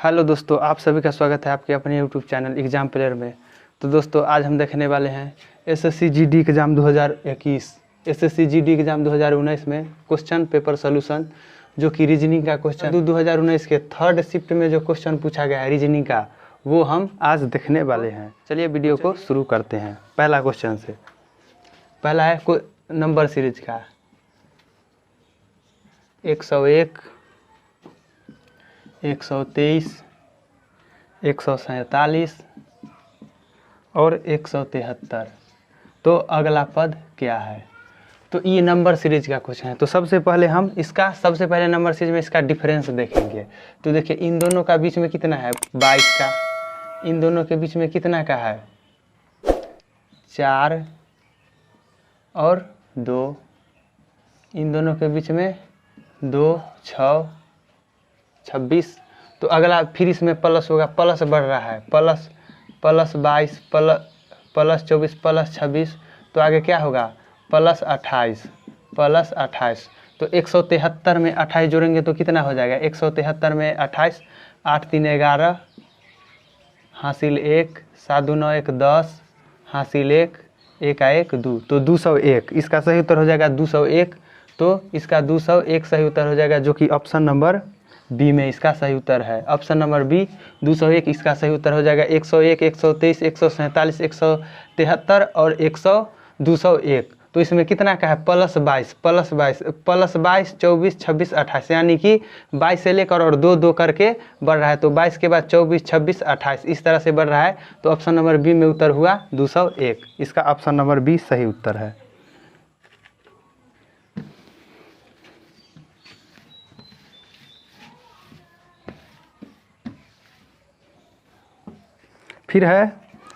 Hello दोस्तों, आप सभी का स्वागत है आपके अपने यूट्यूब चैनल एग्ज़ाम प्लेयर में। तो दोस्तों आज हम देखने वाले हैं SSC GD exam 2021, SSC GD exam 2019 में क्वेश्चन पेपर सॉल्यूशन, जो कि रीजनिंग का क्वेश्चन 2019 के थर्ड शिफ्ट में जो क्वेश्चन पूछा गया है रीजनिंग का, वो हम आज देखने वाले हैं। चलिए वीडियो को शुरू करते हैं। पहला क्वेश्चन से, पहला है नंबर सीरीज का 101, 123, 147 और 173। तो अगला पद क्या है? तो ये नंबर सीरीज का क्वेश्चन है। तो सबसे पहले हम इसका नंबर सीरीज में इसका डिफरेंस देखेंगे। तो देखिए इन दोनों का बीच में कितना है 22 का, इन दोनों के बीच में कितना का है 4 और 2, इन दोनों के बीच में 2, 6, 26। तो अगला फिर इसमें प्लस होगा, प्लस बढ़ रहा है, प्लस 22 प्लस 24 प्लस 26। तो आगे क्या होगा प्लस 28 प्लस 28। तो 173 में 28 जोड़ेंगे तो कितना हो जाएगा 173 में 28, 8 3 11 हासिल 1, 7 2 9 1 10 हासिल 1, 1 1 2। तो 201 इसका सही उत्तर हो जाएगा 201। तो इसका 201 सही उत्तर हो जाएगा, जो कि ऑप्शन नंबर बी में इसका सही उत्तर है। ऑप्शन नंबर बी 201 इसका सही उत्तर हो जाएगा। 101, 123, 147, 173 और 201। तो इसमें कितना का है प्लस 22 प्लस 22 24 26 28, यानी कि 22 से लेकर और 2 2 करके बढ़ रहा है। तो 22 के बाद 24 26 28 इस तरह से बढ़ रहा है। तो ऑप्शन नंबर बी में उत्तर हुआ 201। इसका ऑप्शन नंबर बी सही उत्तर है। फिर है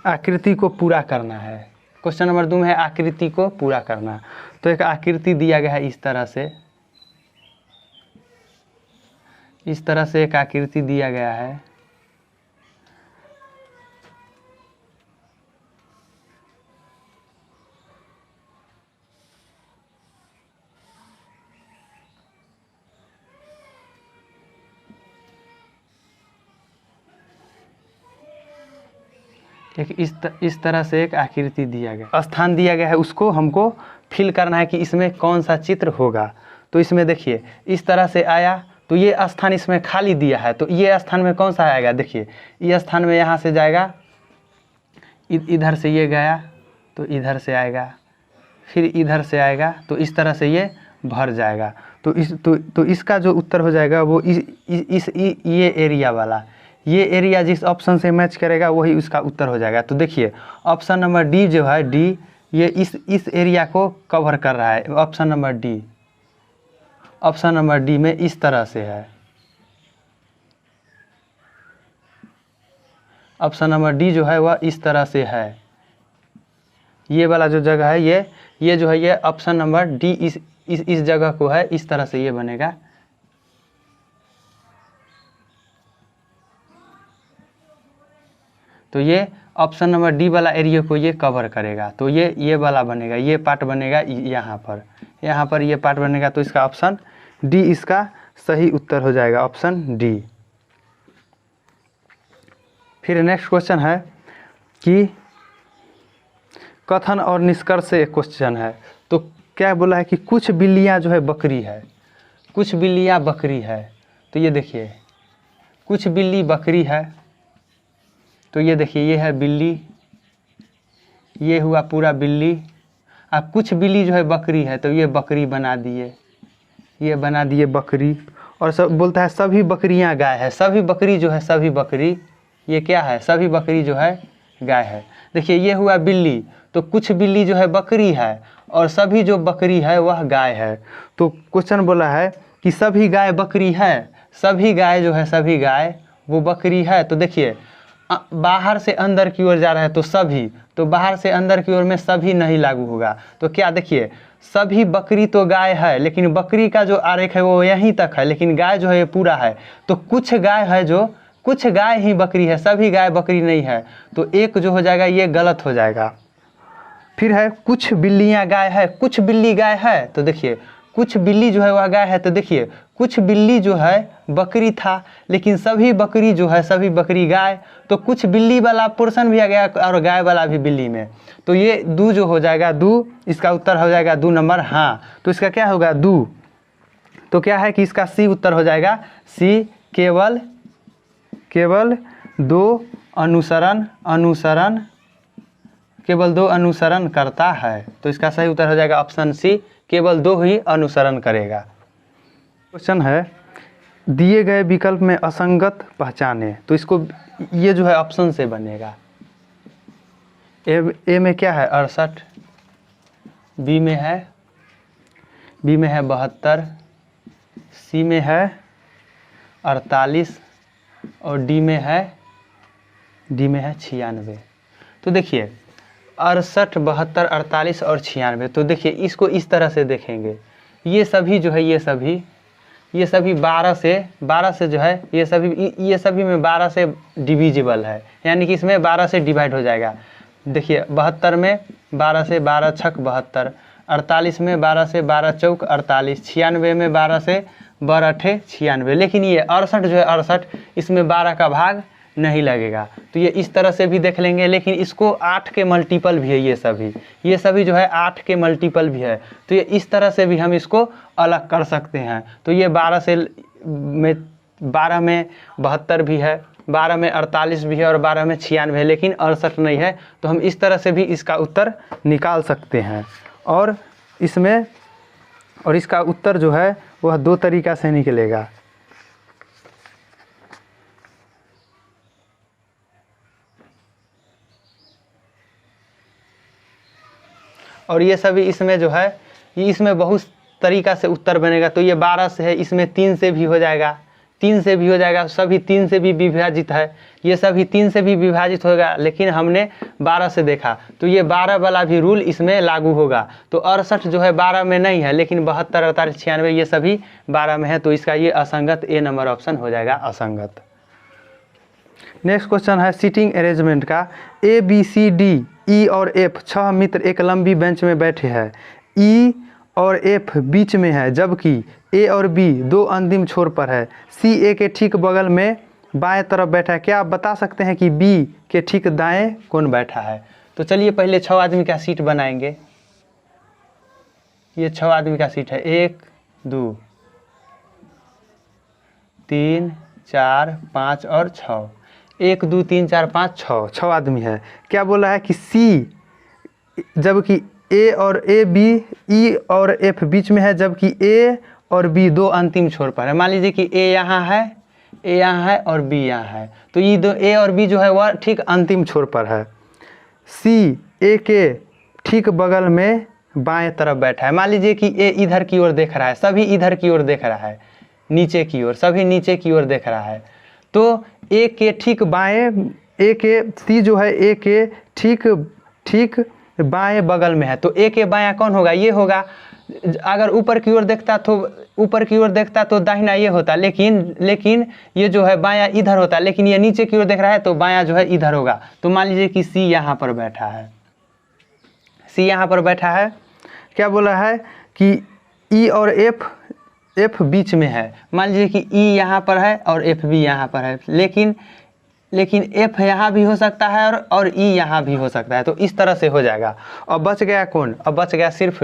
आकृति को पूरा करना है। क्वेश्चन नंबर 2 में है आकृति को पूरा करना। तो एक आकृति दिया गया है इस तरह से, इस तरह से एक आकृति दिया गया है। एक इस तरह से एक आकृति दिया गया, स्थान दिया गया है, उसको हमको फिल करना है कि इसमें कौन सा चित्र होगा। तो इसमें देखिए इस तरह से आया, तो ये स्थान इसमें खाली दिया है। तो ये स्थान में कौन सा आएगा, देखिए ये स्थान में यहाँ से जाएगा, इधर से ये गया तो इधर से आएगा, फिर इधर से आएगा, तो इस तरह से ये भर जाएगा। तो इसका जो उत्तर हो जाएगा वो ये एरिया वाला, ये एरिया जिस ऑप्शन से मैच करेगा वही उसका उत्तर हो जाएगा। तो देखिए ऑप्शन नंबर डी जो है, डी ये इस एरिया को कवर कर रहा है। Option number D, option number D में इस तरह से है। ऑप्शन नंबर डी जो है वह इस तरह से है। ये वाला जो जगह है ये जो है ये ऑप्शन नंबर डी इस जगह को है, इस तरह से ये बनेगा। तो ये ऑप्शन नंबर डी वाला एरिया को ये कवर करेगा। तो ये वाला बनेगा, ये पार्ट बनेगा यहाँ पर ये पार्ट बनेगा। तो इसका ऑप्शन डी इसका सही उत्तर हो जाएगा, ऑप्शन डी। फिर नेक्स्ट क्वेश्चन है कि कथन और निष्कर्ष से एक क्वेश्चन है। तो क्या बोला है कि कुछ बिल्लियाँ जो है बकरी है, कुछ बिल्लियाँ बकरी है। तो ये देखिए कुछ बिल्ली बकरी है। तो ये देखिए ये है बिल्ली, ये हुआ पूरा बिल्ली। अब कुछ बिल्ली जो है बकरी है, तो ये बकरी बना दिए, ये बना दिए बकरी। और सब बोलता है सभी बकरियां गाय है, सभी बकरी जो है, सभी बकरी ये क्या है, सभी बकरी जो है गाय है। देखिए ये हुआ बिल्ली, तो कुछ बिल्ली जो है बकरी है और सभी जो बकरी है वह गाय है। तो क्वेश्चन बोला है कि सभी गाय बकरी है, सभी गाय जो है, सभी गाय वो बकरी है। तो देखिए बाहर से अंदर की ओर जा रहा है तो सभी, तो बाहर से अंदर की ओर में सभी नहीं लागू होगा। तो क्या देखिए सभी बकरी तो गाय है, लेकिन बकरी का जो आरेख है वो यहीं तक है, लेकिन गाय जो है ये पूरा है। तो कुछ गाय है, जो कुछ गाय ही बकरी है, सभी गाय बकरी नहीं है। तो एक जो हो जाएगा ये गलत हो जाएगा। फिर है कुछ बिल्लियाँ गाय है, कुछ बिल्ली गाय है। तो देखिए कुछ बिल्ली जो है वह गाय है। तो देखिए कुछ बिल्ली जो है बकरी था, लेकिन सभी बकरी जो है सभी बकरी गाय, तो कुछ बिल्ली वाला पोर्शन भी आ गया और गाय वाला भी बिल्ली में। तो ये दू जो हो जाएगा, दू, इसका उत्तर हो जाएगा दू नंबर। हाँ, तो इसका क्या होगा, दू। तो क्या है कि इसका सी उत्तर हो जाएगा, सी, केवल दो अनुसरण करता है। तो इसका सही उत्तर हो जाएगा ऑप्शन सी, केवल दो ही अनुसरण करेगा। क्वेश्चन है, दिए गए विकल्प में असंगत पहचाने। तो इसको ये जो है ऑप्शन से बनेगा। ए में क्या है 68, बी में है 72, सी में है 48 और डी में है 96। तो देखिए 68, 72, 48 और 96। तो देखिए इसको इस तरह से देखेंगे, ये सभी जो है ये सभी 12 से जो है ये सभी में 12 से डिविजिबल है, यानी कि इसमें 12 से डिवाइड हो जाएगा। देखिए 72 में 12 से 12 छक 72, 48 में 12 से 12 चौक 48, 96 में 12 से 12 अठे 96। लेकिन ये 68 जो है 68, इसमें 12 का भाग नहीं लगेगा। तो ये इस तरह से भी देख लेंगे, लेकिन इसको 8 के मल्टीपल भी है, ये सभी जो है 8 के मल्टीपल भी है। तो ये इस तरह से भी हम इसको अलग कर सकते हैं। तो ये 12 में 72 भी है, 12 में 48 भी है और 12 में 96 है, लेकिन 68 नहीं है। तो हम इस तरह से भी इसका उत्तर निकाल सकते हैं। और इसका उत्तर जो है वह दो तरीका से निकलेगा। और ये सभी इसमें जो है ये इसमें बहुत तरीका से उत्तर बनेगा। तो ये 12 से है, इसमें 3 से भी हो जाएगा, 3 से भी हो जाएगा, सभी 3 से भी विभाजित है, ये सभी 3 से भी विभाजित होगा, लेकिन हमने 12 से देखा। तो ये 12 वाला भी रूल इसमें लागू होगा। तो 68 जो है 12 में नहीं है, लेकिन 72, 48, 96 ये सभी 12 में है। तो इसका ये असंगत, ए नंबर ऑप्शन हो जाएगा असंगत। नेक्स्ट क्वेश्चन है सीटिंग अरेंजमेंट का। ए, बी, सी, डी, ई और एफ 6 मित्र एक लंबी बेंच में बैठे हैं। ई और एफ बीच में है, जबकि ए और बी दो अंतिम छोर पर है। सी ए के ठीक बगल में बाएं तरफ बैठा है। क्या आप बता सकते हैं कि बी के ठीक दाएं कौन बैठा है? तो चलिए पहले 6 आदमी का सीट बनाएंगे। ये 6 आदमी का सीट है, 1 2 3 4 5 और 6, 1 2 3 4 5 6 आदमी है। क्या बोला है कि सी, जबकि ए और ए बी, ई और एफ बीच में है, जबकि ए और बी दो अंतिम छोर पर है। मान लीजिए कि ए यहाँ है और बी यहाँ है, तो ये दो ए और बी जो है वह ठीक अंतिम छोर पर है। सी ए के ठीक बगल में बाएं तरफ बैठा है। मान लीजिए कि ए इधर की ओर देख रहा है, सभी इधर की ओर देख रहा है, नीचे की ओर, सभी नीचे की ओर देख रहा है। तो ए के ठीक बाएं, ए के सी जो है ए के ठीक बाएं बगल में है। तो ए के बायां कौन होगा? ये होगा। अगर ऊपर की ओर देखता तो दाहिना ये होता, लेकिन ये जो है बायां इधर होता, लेकिन ये नीचे की ओर देख रहा है तो बायां जो है इधर होगा। तो मान लीजिए कि सी यहाँ पर बैठा है, क्या बोला है कि ई और एफ बीच में है। मान लीजिए कि ई यहाँ पर है और एफ भी यहाँ पर है, लेकिन एफ यहाँ भी हो सकता है और ई यहाँ भी हो सकता है। तो इस तरह से हो जाएगा। अब बच गया कौन? अब बच गया सिर्फ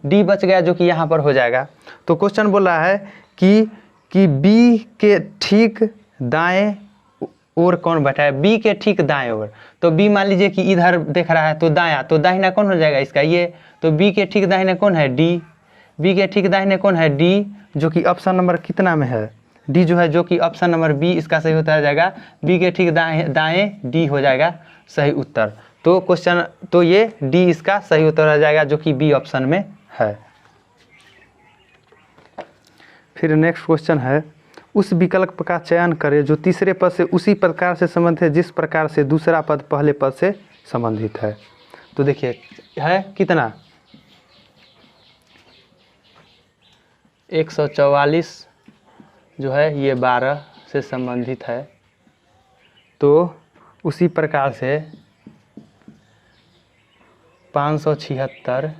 डी बच गया, जो कि यहाँ पर हो जाएगा। तो क्वेश्चन बोला है कि बी के ठीक दाएं ओर कौन बैठा है? बी के ठीक दाएं ओर। तो बी मान लीजिए कि इधर देख रहा है तो दायां, तो दाहिना कौन हो जाएगा इसका? ये। तो बी के ठीक दाहिने कौन है? डी। बी के ठीक दाहिने कौन है? डी, जो कि ऑप्शन नंबर कितना में है? डी जो है, जो कि ऑप्शन नंबर बी इसका सही उत्तर हो जाएगा। बी के ठीक दाएं डी हो जाएगा सही उत्तर। तो क्वेश्चन, तो ये डी इसका सही उत्तर हो जाएगा, जो कि बी ऑप्शन में है। फिर नेक्स्ट क्वेश्चन है, उस विकल्प का चयन करें जो तीसरे पद से उसी प्रकार से संबंधित है जिस प्रकार से दूसरा पद पहले पद से संबंधित है। तो देखिए है कितना, 144 जो है ये 12 से संबंधित है। तो उसी प्रकार से 576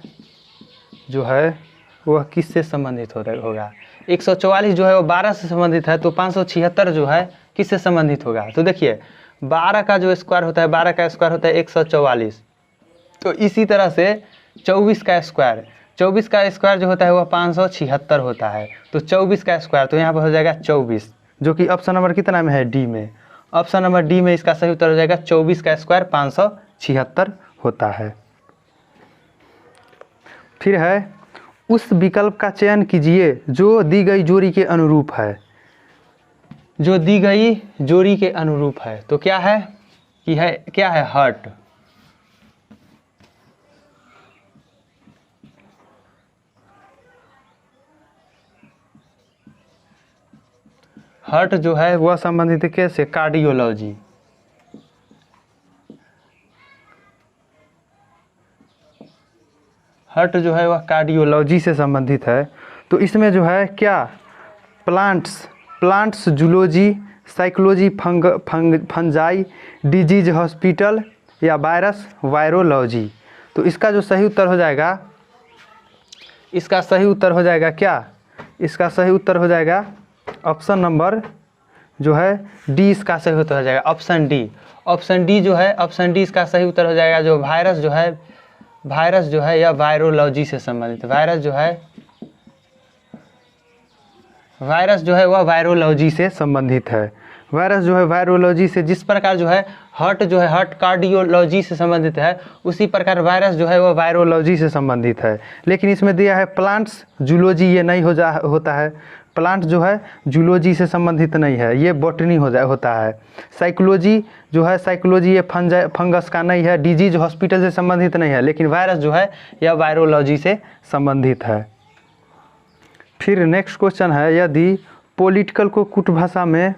जो है वह किससे संबंधित होगा? 144 जो है वो 12 से संबंधित है, तो 576 जो है किससे संबंधित होगा? तो देखिए 12 का जो स्क्वायर होता है, 12 का स्क्वायर होता है 144। तो इसी तरह से 24 का स्क्वायर, 24 का स्क्वायर जो होता है वह 576 होता है। तो 24 का स्क्वायर, तो यहाँ पर हो जाएगा 24, जो कि ऑप्शन नंबर कितना में है? डी में। ऑप्शन नंबर डी में इसका सही उत्तर हो जाएगा 24 का स्क्वायर 576 होता है। फिर है, उस विकल्प का चयन कीजिए जो दी गई जोड़ी के अनुरूप है। जो दी गई जोड़ी के अनुरूप है, तो क्या है कि है, क्या है? हर्ट। हर्ट जो है वह संबंधित है कैसे? कार्डियोलॉजी। हर्ट जो है वह कार्डियोलॉजी से संबंधित है। तो इसमें जो है क्या? Plants zoology, psychology, fungi, disease hospital या वायरस वायरोलॉजी। तो इसका जो सही उत्तर हो जाएगा, इसका सही उत्तर हो जाएगा क्या? इसका सही उत्तर हो जाएगा ऑप्शन नंबर जो है डी, इसका सही उत्तर हो जाएगा ऑप्शन डी। ऑप्शन डी जो है, ऑप्शन डी इसका सही उत्तर हो जाएगा। जो वायरस जो है यह वायरोलॉजी से संबंधित, वायरस जो है वह वायरोलॉजी से संबंधित है। वायरस जो है वायरोलॉजी से, जिस प्रकार जो है हर्ट कार्डियोलॉजी से संबंधित है, उसी प्रकार वायरस जो है वह वायरोलॉजी से संबंधित है। लेकिन इसमें दिया है प्लांट्स जूलॉजी, ये नहीं होता है। प्लांट जो है जूलॉजी से संबंधित नहीं है, ये बॉटनी होता है। साइकोलॉजी जो है, साइकोलॉजी ये फंगस का नहीं है, डिजीज हॉस्पिटल से संबंधित नहीं है। लेकिन वायरस जो है यह वायरोलॉजी से संबंधित है। फिर नेक्स्ट क्वेश्चन है, यदि पॉलिटिकल को कूट भाषा में,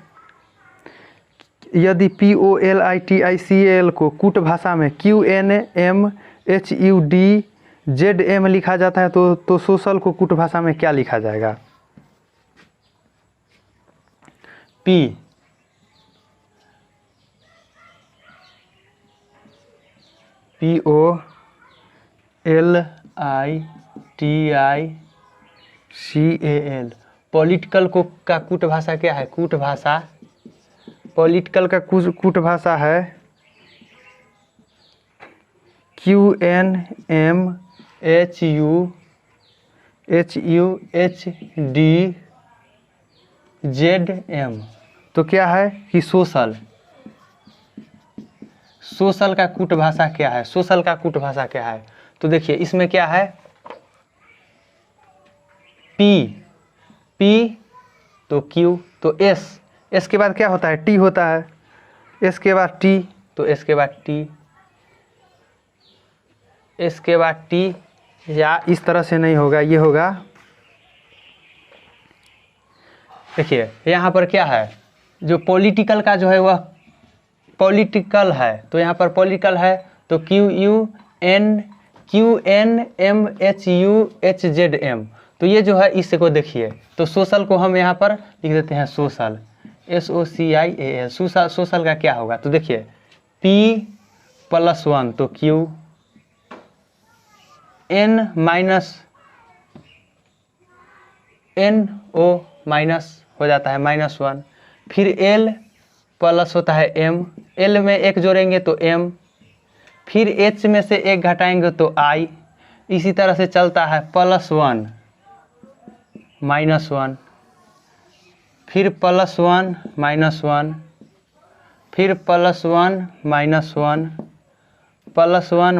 यदि POLITICAL को कूट भाषा में QNMHUDZM लिखा जाता है, तो सोशल को कूट भाषा में क्या लिखा जाएगा? POLITICAL। पॉलिटिकल को का कूट भाषा क्या है? कूट भाषा, पॉलिटिकल का कूट भाषा है QNMHUDZM। तो क्या है कि सोशल का कूट भाषा क्या है? सोशल का कूट भाषा क्या है? तो देखिए इसमें क्या है? P तो Q, तो S के बाद क्या होता है? T होता है। S के बाद T, तो S के बाद T, या इस तरह से नहीं होगा, ये होगा। देखिए यहाँ पर क्या है? जो पॉलिटिकल का जो है वह पॉलिटिकल है, तो यहाँ पर पॉलिटिकल है तो QNMHUHZM। तो ये जो है इसको देखिए, तो सोशल को हम यहाँ पर लिख देते हैं सोशल, SOCIAL। सोशल का क्या होगा? तो देखिए P+1 तो Q, NO माइनस हो जाता है -1, फिर L प्लस होता है M, L में एक जोड़ेंगे तो M, फिर H में से एक घटाएंगे तो I। इसी तरह से चलता है +1 -1, फिर +1 -1, फिर +1 -1, +1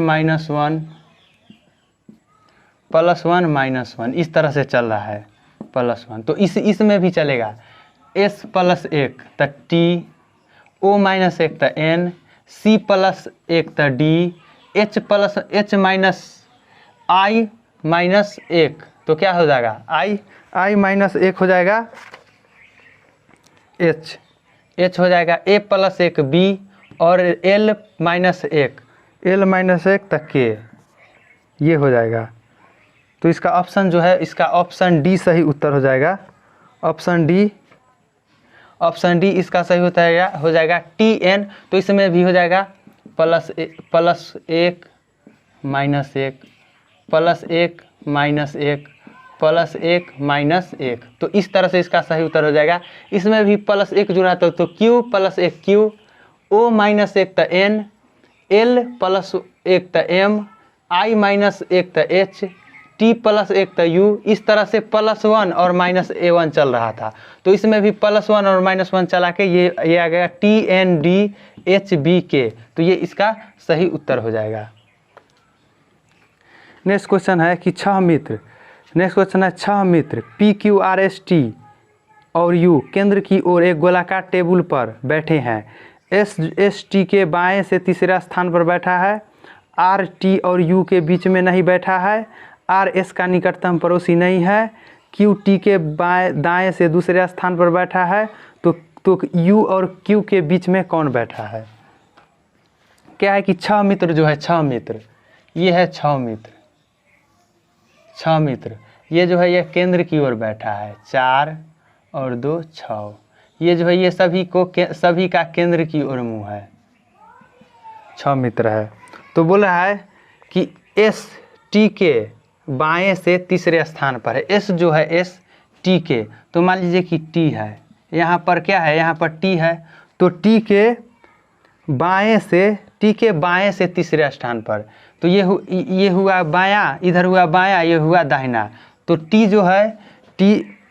-1, इस तरह से चल रहा है +1। तो इसमें भी चलेगा S+1 तो T, O-1 तो N, C+1 तो D, H -I-1 तो क्या हो जाएगा? I-1 हो जाएगा H हो जाएगा, A+1 B और L-1 तक के, ये हो जाएगा। तो इसका ऑप्शन जो है, इसका ऑप्शन डी सही उत्तर हो जाएगा। ऑप्शन डी इसका सही होता है, हो जाएगा TN। तो इसमें भी हो जाएगा +1 -1 +1 -1 +1 -1। तो इस तरह से इसका सही उत्तर हो जाएगा। इसमें भी +1 जुड़ा तो Q +1 Q, O -1 तो N, L +1 तो M, I -1 तो H, T +1 तो U। इस तरह से +1 और -A1 चल रहा था। तो इसमें भी +1 और -1 चला के ये आ गया TNDHBK। तो ये इसका सही उत्तर हो जाएगा। नेक्स्ट क्वेश्चन है कि 6 मित्र, नेक्स्ट क्वेश्चन है 6 मित्र PQRST और U केंद्र की ओर एक गोलाकार टेबल पर बैठे हैं। ST के बाएं से तीसरा स्थान पर बैठा है, RT और U के बीच में नहीं बैठा है, RS का निकटतम पड़ोसी नहीं है, QT के दाएं से दूसरे स्थान पर बैठा है। तो U और Q के बीच में कौन बैठा है? क्या है कि 6 मित्र जो है 6 मित्र, ये है 6 मित्र, 6 मित्र, ये जो है ये केंद्र की ओर बैठा है, 4 और 2 6। ये जो है ये सभी का केंद्र की ओर मुंह है, 6 मित्र है। तो बोल रहा है कि ST के बाएं से तीसरे स्थान पर है। S जो है ST के, तो मान लीजिए कि T है, यहाँ पर क्या है, यहाँ पर T है। तो T के बाएं से तीसरे स्थान पर, तो ये हुआ बायां, इधर हुआ बायां, ये हुआ दाहिना। तो T जो है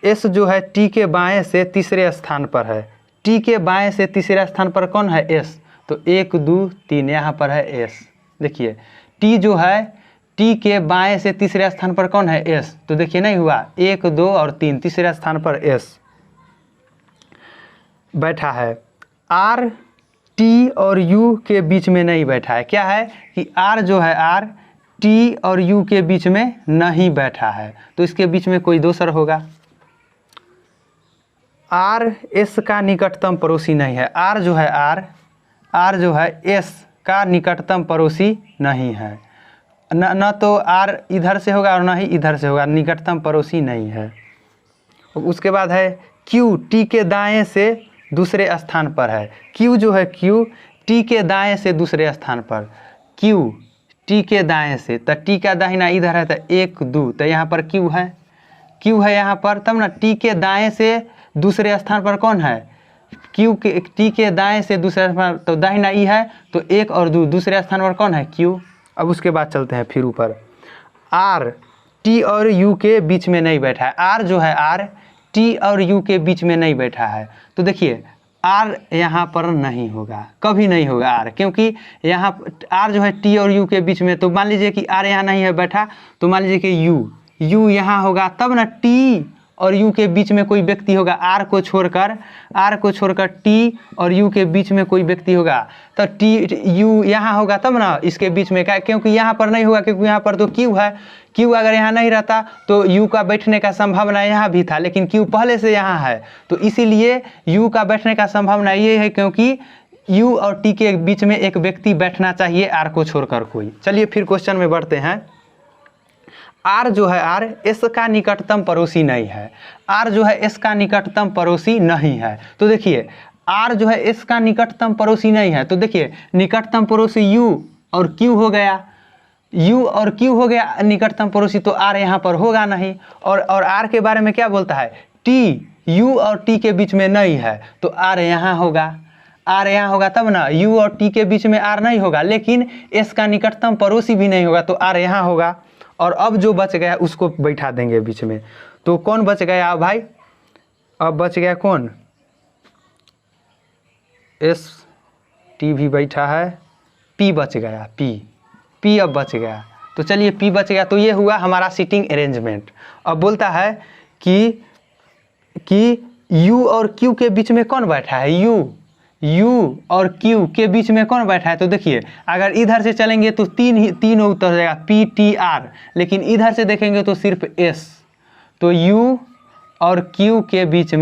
S जो है T के बाएं से तीसरे स्थान पर है। T के बाएं से तीसरे स्थान पर कौन है? S। तो 1 2 3 यहाँ पर है S। देखिए T जो है T के बाएं से तीसरे स्थान पर कौन है? S। तो देखिए नहीं हुआ, 1 2 और 3, तीसरे स्थान पर S बैठा है। R T और U के बीच में नहीं बैठा है। क्या है कि R जो है R T और U के बीच में नहीं बैठा है, तो इसके बीच में कोई दूसरा होगा। R S का निकटतम पड़ोसी नहीं है। R जो है S का निकटतम पड़ोसी नहीं है। न तो R इधर से होगा और न ही इधर से होगा, निकटतम पड़ोसी नहीं है। उसके बाद है Q T के दाएं से दूसरे स्थान पर है। Q जो है Q T के दाएं से दूसरे स्थान पर, Q T के दाएं से, तो T का दाहिना इधर है, तो 1 2, तो यहाँ पर Q है यहाँ पर, तब ना T के दाएं से दूसरे स्थान पर कौन है? T के दाएं से दूसरे स्थान पर, तो दाहिना E है, तो 1 और 2, दूसरे स्थान पर कौन है? Q। अब उसके बाद चलते हैं फिर ऊपर। R T और U के बीच में नहीं बैठा है। R जो है R T और U के बीच में नहीं बैठा है। तो देखिए R यहाँ पर नहीं होगा, कभी नहीं होगा R, क्योंकि यहाँ R जो है T और U के बीच में। तो मान लीजिए कि R यहाँ नहीं है बैठा, तो मान लीजिए कि U यहाँ होगा, तब ना T और U के बीच में कोई व्यक्ति होगा। R को छोड़कर T और U के बीच में कोई व्यक्ति होगा, तो U यहाँ होगा, तब ना इसके बीच में क्या, क्योंकि यहाँ पर नहीं होगा, क्योंकि यहाँ पर तो Q है। Q अगर यहाँ नहीं रहता तो U का बैठने का संभावना यहाँ भी था, लेकिन Q पहले से यहाँ है, तो इसीलिए U का बैठने का संभावना ये है, क्योंकि U और T के बीच में एक व्यक्ति बैठना चाहिए, R को छोड़कर कोई। चलिए फिर क्वेश्चन में बढ़ते हैं। R जो है R S का निकटतम पड़ोसी नहीं है। R जो है S का निकटतम पड़ोसी नहीं है। तो देखिए R जो है S का निकटतम पड़ोसी नहीं है, तो देखिए निकटतम पड़ोसी U और Q हो गया, U और Q हो गया निकटतम पड़ोसी, तो R यहाँ पर होगा नहीं। और R के बारे में क्या बोलता है? T U और T के बीच में नहीं है, तो R यहाँ होगा, तब ना U और T के बीच में R नहीं होगा, लेकिन S का निकटतम पड़ोसी भी नहीं होगा, तो R यहाँ होगा। और अब जो बच गया उसको बैठा देंगे बीच में। तो कौन बच गया अब भाई? अब बच गया कौन? S T भी बैठा है, P बच गया, P अब बच गया। तो चलिए P बच गया, तो ये हुआ हमारा सीटिंग अरेंजमेंट। अब बोलता है कि U और Q के बीच में कौन बैठा है? U और Q के बीच में कौन बैठा है? तो देखिए अगर इधर से चलेंगे तो तीन उत्तर हो जाएगा P T R, लेकिन इधर से देखेंगे तो सिर्फ S। तो U और Q के बीच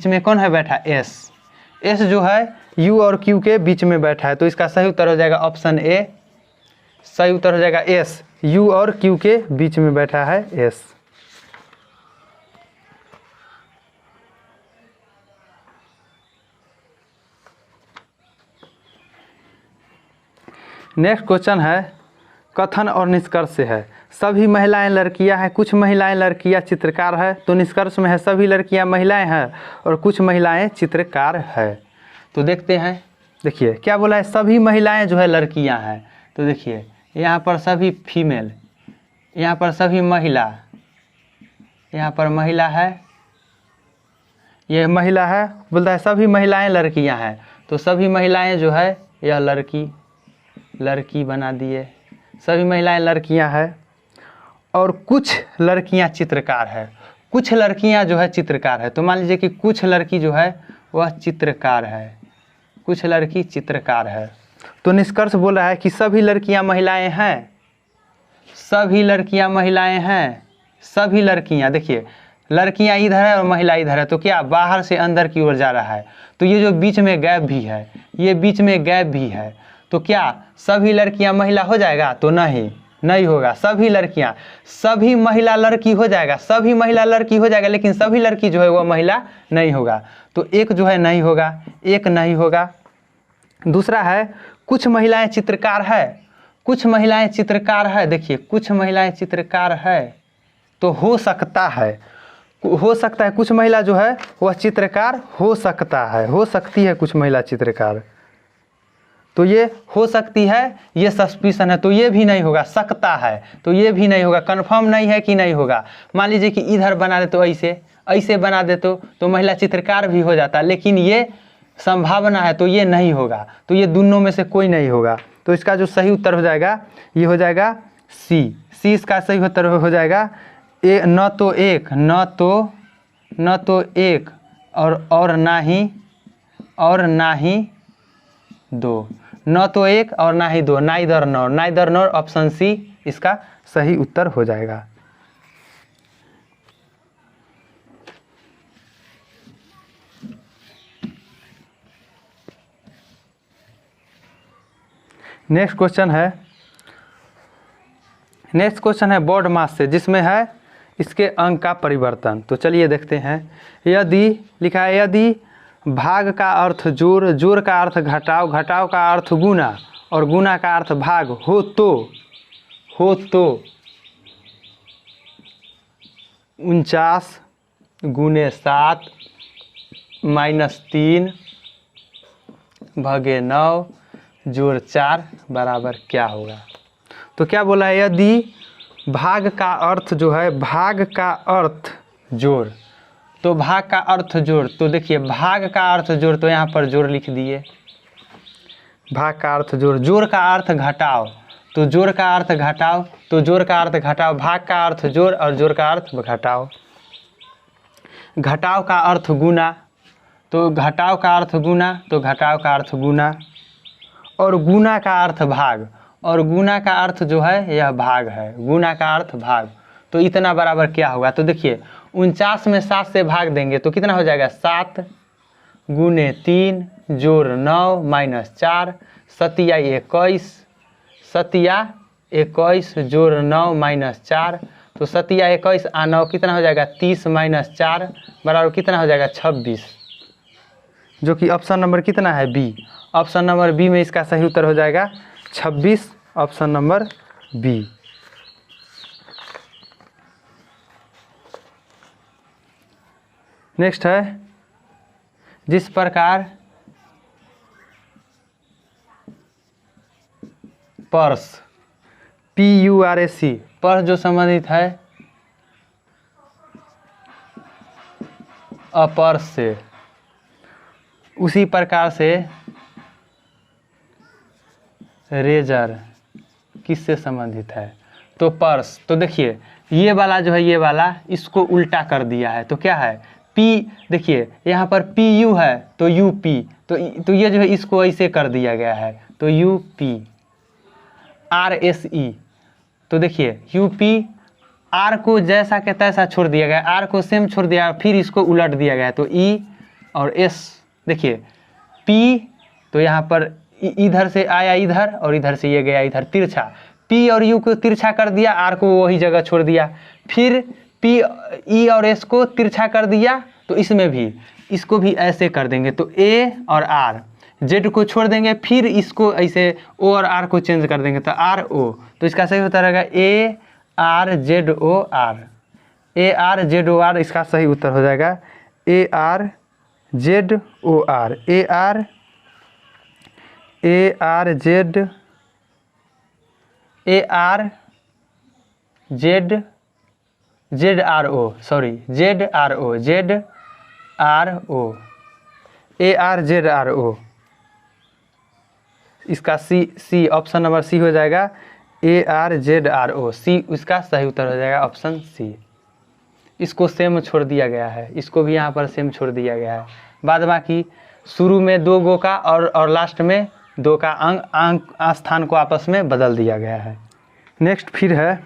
में कौन है बैठा? S जो है U और Q के बीच में बैठा है, तो इसका सही उत्तर हो जाएगा ऑप्शन A। सही उत्तर हो जाएगा S, U और Q के बीच में बैठा है S। नेक्स्ट क्वेश्चन है कथन और निष्कर्ष से है। सभी महिलाएं लड़कियां हैं, कुछ महिलाएं लड़कियां चित्रकार है। तो निष्कर्ष में है सभी लड़कियां महिलाएं हैं और कुछ महिलाएं चित्रकार है। तो देखते हैं, देखिए क्या बोला है, सभी महिलाएं जो है लड़कियां हैं। तो देखिए यहाँ पर सभी फीमेल, यहाँ पर सभी महिला, यहाँ पर महिला है, ये महिला है, बोलता है सभी महिलाएं लड़कियां हैं। तो सभी महिलाएं जो है यह लड़की बना दिए, सभी महिलाएं लड़कियां हैं और कुछ लड़कियां चित्रकार है। कुछ लड़कियां जो है चित्रकार है। तो मान लीजिए कि कुछ लड़की जो है वह चित्रकार है, कुछ लड़की चित्रकार है। तो निष्कर्ष बोल रहा है कि सभी लड़कियां महिलाएं हैं, सभी लड़कियां महिलाएं हैं, सभी लड़कियां, देखिए लड़कियां इधर है और महिला इधर है। तो क्या बाहर से अंदर की ओर जा रहा है। तो ये जो बीच में गैप भी है, ये बीच में गैप भी है। तो क्या सभी लड़कियां महिला हो जाएगा? तो नहीं होगा। सभी लड़कियां, सभी महिला लड़की हो जाएगा, सभी महिला लड़की हो जाएगा, लेकिन सभी लड़की जो है वह महिला नहीं होगा। तो एक जो है नहीं होगा, एक नहीं होगा। दूसरा है कुछ महिलाएं चित्रकार है, कुछ महिलाएं चित्रकार है। देखिए कुछ महिलाएं चित्रकार है, तो हो सकता है कुछ महिला जो है वह चित्रकार हो सकता है, हो सकती है कुछ महिला चित्रकार। तो ये हो सकती है, ये सस्पिशन है, तो ये भी नहीं होगा। सकता है, तो ये भी नहीं होगा। कंफर्म नहीं है कि नहीं होगा। मान लीजिए कि इधर बना दे तो ऐसे बना दे तो महिला चित्रकार भी हो जाता, लेकिन ये संभावना है, तो ये नहीं होगा। तो ये दोनों में से कोई नहीं होगा। तो इसका जो सही उत्तर हो जाएगा ये हो जाएगा सी। इसका सही उत्तर हो जाएगा न तो एक और ना ही दो, न तो एक और ना ही दो, नाइदर नॉर। ऑप्शन सी इसका सही उत्तर हो जाएगा। नेक्स्ट क्वेश्चन है बोर्ड मास से, जिसमें है इसके अंक का परिवर्तन। तो चलिए देखते हैं। यदि लिखा है, यदि भाग का अर्थ जोड़, जोड़ का अर्थ घटाव, घटाव का अर्थ गुना और गुना का अर्थ भाग हो तो 49 गुने 7 माइनस 3 भागे 9 जोड़ 4 बराबर क्या होगा। तो क्या बोला है, यदि भाग का अर्थ जो है, भाग का अर्थ जोड़, तो भाग का अर्थ जोड़, तो देखिए भाग का अर्थ जोड़, तो यहाँ पर जोड़ लिख दिए। भाग का अर्थ जोड़, जोड़ का अर्थ घटाव, तो जोड़ का अर्थ घटाव, तो जोड़ का अर्थ घटाव, भाग का अर्थ जोड़ और जोड़ का अर्थ घटाव। घटाव का अर्थ गुना, तो घटाव का अर्थ गुना, तो घटाव का अर्थ गुना, और गुना का अर्थ भाग, और गुना का अर्थ जो है यह भाग है, गुना का अर्थ भाग। तो इतना बराबर क्या होगा। तो देखिए 49 में 7 से भाग देंगे तो कितना हो जाएगा, 7 गुने 3 जोड़ 9 माइनस 4, 21 जोड़ 9 माइनस 4, तो 21 आ 9 कितना हो जाएगा, 30 माइनस 4 बराबर कितना हो जाएगा, 26, जो कि ऑप्शन नंबर कितना है, बी। ऑप्शन नंबर बी में इसका सही उत्तर हो जाएगा 26, ऑप्शन नंबर बी। नेक्स्ट है, जिस प्रकार पर्स PURAC पर्स जो संबंधित है अपर्स से, उसी प्रकार से रेजर किससे संबंधित है, तो पर्स। तो देखिए ये वाला जो है, ये वाला इसको उल्टा कर दिया है। तो क्या है, P, देखिए यहाँ पर PU है तो UP, तो ये जो है इसको ऐसे कर दिया गया है, तो UP। RSE, तो देखिए UP, R को जैसा के तैसा छोड़ दिया गया, R को सेम छोड़ दिया, फिर इसको उलट दिया गया, तो E और S। देखिए P, तो यहाँ पर इधर से आया इधर और इधर से ये गया इधर, तिरछा। P और U को तिरछा कर दिया, R को वही जगह छोड़ दिया, फिर P, E और S को तिरछा कर दिया, तो इसमें भी इसको भी ऐसे कर देंगे, तो A और R, Z को छोड़ देंगे, फिर इसको ऐसे O और R को चेंज कर देंगे, तो RO। तो इसका सही होता रहेगा ARZOR, ARZOR इसका सही उत्तर हो जाएगा। ARZOR, ARZRO, इसका सी ऑप्शन नंबर सी हो जाएगा। ARZRO, सी इसका सही उत्तर हो जाएगा, ऑप्शन सी। इसको सेम छोड़ दिया गया है, इसको भी यहाँ पर सेम छोड़ दिया गया है। बाद बाकी शुरू में 2 गो का और लास्ट में 2 का अंक स्थान को आपस में बदल दिया गया है। नेक्स्ट फिर है,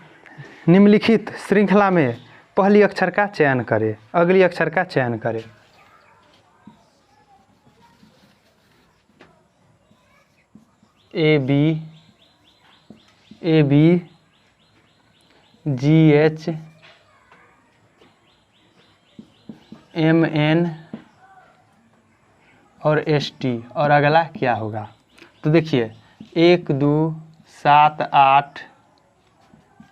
निम्नलिखित श्रृंखला में पहली अक्षर का चयन करें, अगली अक्षर का चयन करें। AB, GH, MN और ST, और अगला क्या होगा? तो देखिए 1 2 7 8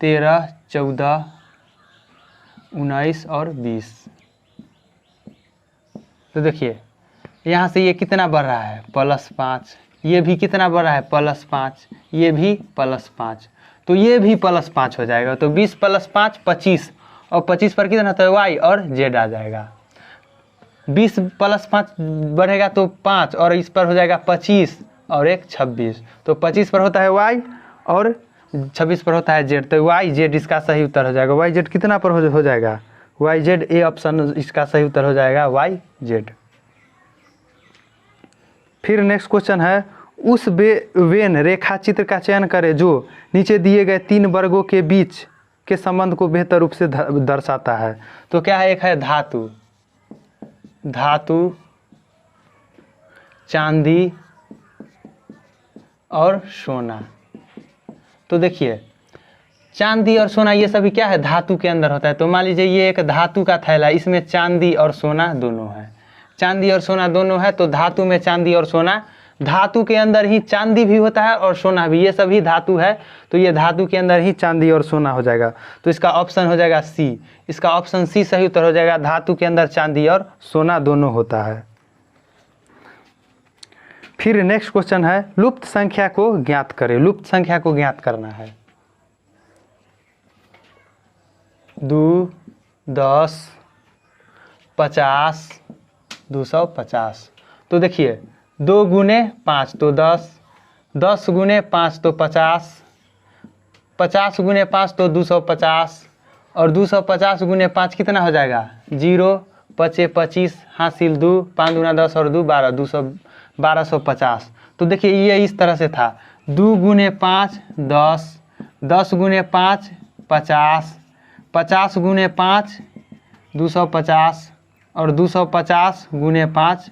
13 14 19 और 20। तो देखिए यहाँ से ये कितना बढ़ रहा है, +5, ये भी कितना बढ़ रहा है, +5, ये भी +5, तो ये भी +5 हो जाएगा। तो 20 + 5 25, और 25 पर कितना तो Y और Z आ जाएगा। 20 + 5 बढ़ेगा तो 5, और इस पर हो जाएगा 25 और एक 26, तो 25 पर होता है Y और 26 पर होता है Z, तो YZ इसका सही उत्तर हो जाएगा। YZ कितना पर हो जाएगा, YZ, ए ऑप्शन इसका सही उत्तर हो जाएगा, YZ। फिर नेक्स्ट क्वेश्चन है, उस वेन रेखा चित्र का चयन करें जो नीचे दिए गए 3 वर्गों के बीच के संबंध को बेहतर रूप से दर्शाता है। तो क्या है, एक है धातु, चांदी और सोना। तो देखिए चांदी और सोना ये सभी क्या है, धातु के अंदर होता है। तो मान लीजिए ये एक धातु का थैला, इसमें चांदी और सोना दोनों है, चांदी और सोना दोनों है। तो धातु में चांदी और सोना, धातु के अंदर ही चांदी भी होता है और सोना भी, ये सभी धातु है, तो ये धातु के अंदर ही चांदी और सोना हो जाएगा। तो इसका ऑप्शन हो जाएगा सी, इसका ऑप्शन सी सही उत्तर हो जाएगा। धातु के अंदर चांदी और सोना दोनों होता है। फिर नेक्स्ट क्वेश्चन है, लुप्त संख्या को ज्ञात करें। लुप्त संख्या को ज्ञात करना है। 2 10 50 250। तो देखिए 2 × 5 तो 10, 10 × 5 तो 50, 50 × 5 तो 250, और 250 × 5 कितना हो जाएगा, 0, 5 25, हासिल 2, 5 × 10 और 2 12, 1250। तो देखिए ये इस तरह से था, 2 × 5 10, 10 × 5 50, 50 × 5 250, और 250 × 5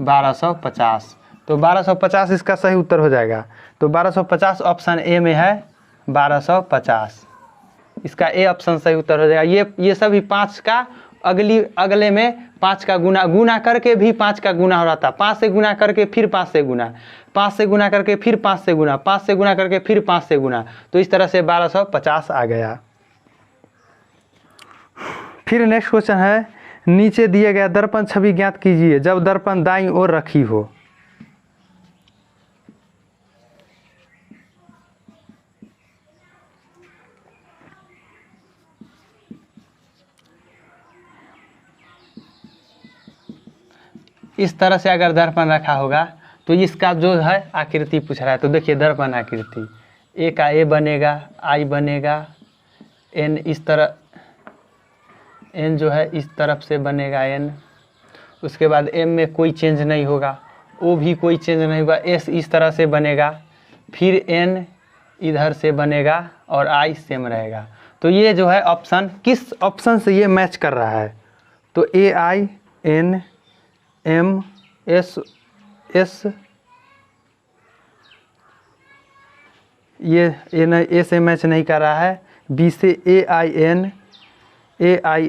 1250। तो 1250 इसका सही उत्तर हो जाएगा। तो 1250 ऑप्शन ए में है, 1250 इसका ए ऑप्शन सही उत्तर हो जाएगा। ये सभी 5 का अगले में 5 का गुना करके भी 5 का गुना हो रहा था, 5 से गुना करके फिर 5 से गुना, 5 से गुना करके फिर 5 से गुना, 5 से गुना करके फिर 5 से गुना, तो इस तरह से 1250 आ गया। फिर नेक्स्ट क्वेश्चन है, नीचे दिए गया दर्पण छवि ज्ञात कीजिए जब दर्पण दाईं ओर रखी हो। इस तरह से अगर दर्पण रखा होगा तो इसका जो है आकृति पूछ रहा है। तो देखिए दर्पण आकृति, ए का ए बनेगा, आई बनेगा, एन इस तरह, एन जो है इस तरफ से बनेगा एन, उसके बाद एम में कोई चेंज नहीं होगा, ओ भी कोई चेंज नहीं होगा, एस इस तरह से बनेगा, फिर एन इधर से बनेगा और आई सेम रहेगा। तो ये जो है ऑप्शन किस ऑप्शन से ये मैच कर रहा है, तो A I N M S S, ये ए से मैच नहीं कर रहा है, बी से A I